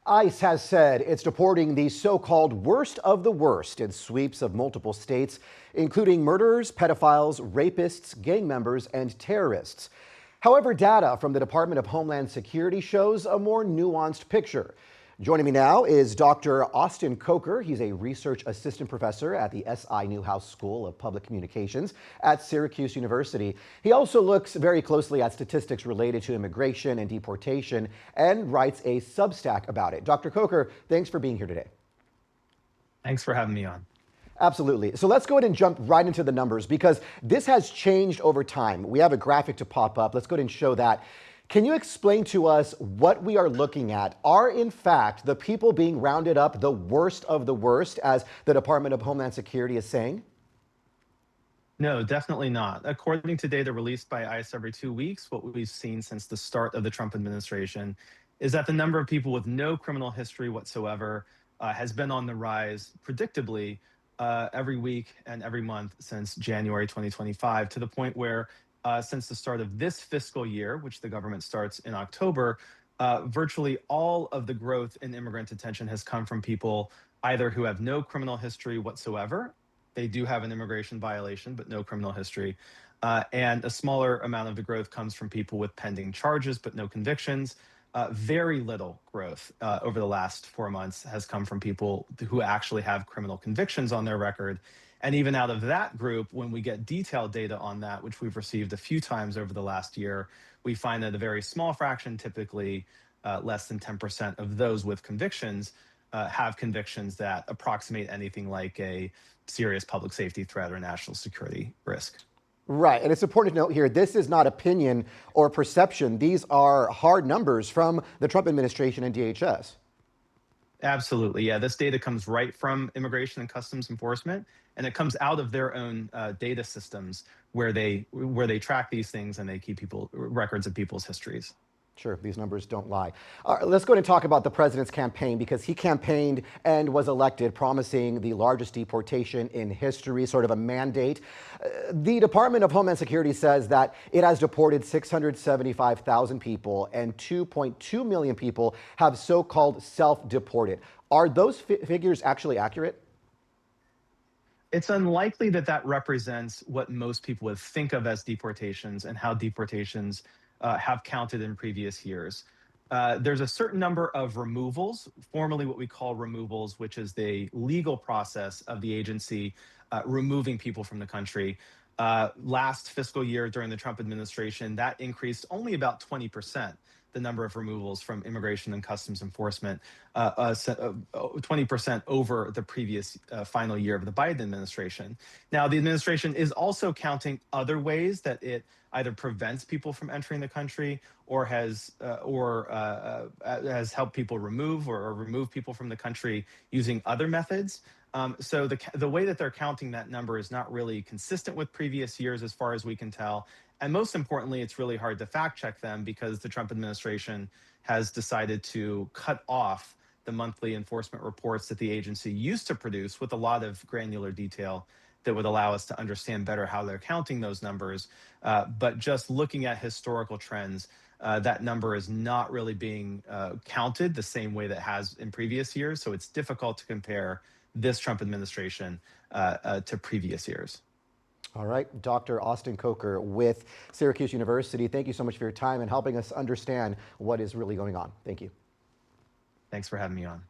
ICE has said it's deporting the so-called worst of the worst in sweeps of multiple states, including murderers, pedophiles, rapists, gang members, and terrorists. However, data from the Department of Homeland Security shows a more nuanced picture. Joining me now is Dr. Austin Kocher. He's a research assistant professor at the S.I. Newhouse School of Public Communications at Syracuse University. He also looks very closely at statistics related to immigration and deportation and writes a Substack about it. Dr. Kocher, thanks for being here today. Thanks for having me on. Absolutely. So let's go ahead and jump right into the numbers because this has changed over time. We have a graphic to pop up. Let's go ahead and show that. Can you explain to us what we are looking at? Are, in fact, the people being rounded up the worst of the worst, as the Department of Homeland Security is saying? No, definitely not. According to data released by ICE every 2 weeks, what we've seen since the start of the Trump administration is that the number of people with no criminal history whatsoever has been on the rise, predictably, every week and every month since January 2025, to the point where since the start of this fiscal year, which the government starts in October, virtually all of the growth in immigrant detention has come from people either who have no criminal history whatsoever. They do have an immigration violation, but no criminal history. And a smaller amount of the growth comes from people with pending charges, but no convictions. Very little growth over the last 4 months has come from people who actually have criminal convictions on their record. And even out of that group, when we get detailed data on that, which we've received a few times over the last year, we find that a very small fraction, typically less than 10% of those with convictions, have convictions that approximate anything like a serious public safety threat or national security risk. Right. And it's important to note here, this is not opinion or perception. These are hard numbers from the Trump administration and DHS. Absolutely. Yeah, this data comes right from Immigration and Customs Enforcement, and it comes out of their own data systems where they track these things and they keep records of people's histories. Sure, these numbers don't lie. Let's go ahead and talk about the president's campaign because he campaigned and was elected promising the largest deportation in history, sort of a mandate. The Department of Homeland Security says that it has deported 675,000 people and 2.2 million people have so-called self-deported. Are those figures actually accurate? It's unlikely that that represents what most people would think of as deportations and how deportations have counted in previous years. There's a certain number of removals, formerly what we call removals, which is the legal process of the agency removing people from the country. Last fiscal year during the Trump administration, that increased only about 20%. The number of removals from Immigration and Customs Enforcement, 20% over the previous final year of the Biden administration. Now, the administration is also counting other ways that it either prevents people from entering the country or has helped people remove people from the country using other methods. So the way that they're counting that number is not really consistent with previous years as far as we can tell. And most importantly, it's really hard to fact check them because the Trump administration has decided to cut off the monthly enforcement reports that the agency used to produce with a lot of granular detail that would allow us to understand better how they're counting those numbers. But just looking at historical trends, that number is not really being counted the same way that has in previous years. So it's difficult to compare this Trump administration to previous years. All right, Dr. Austin Kocher with Syracuse University. Thank you so much for your time and helping us understand what is really going on. Thank you. Thanks for having me on.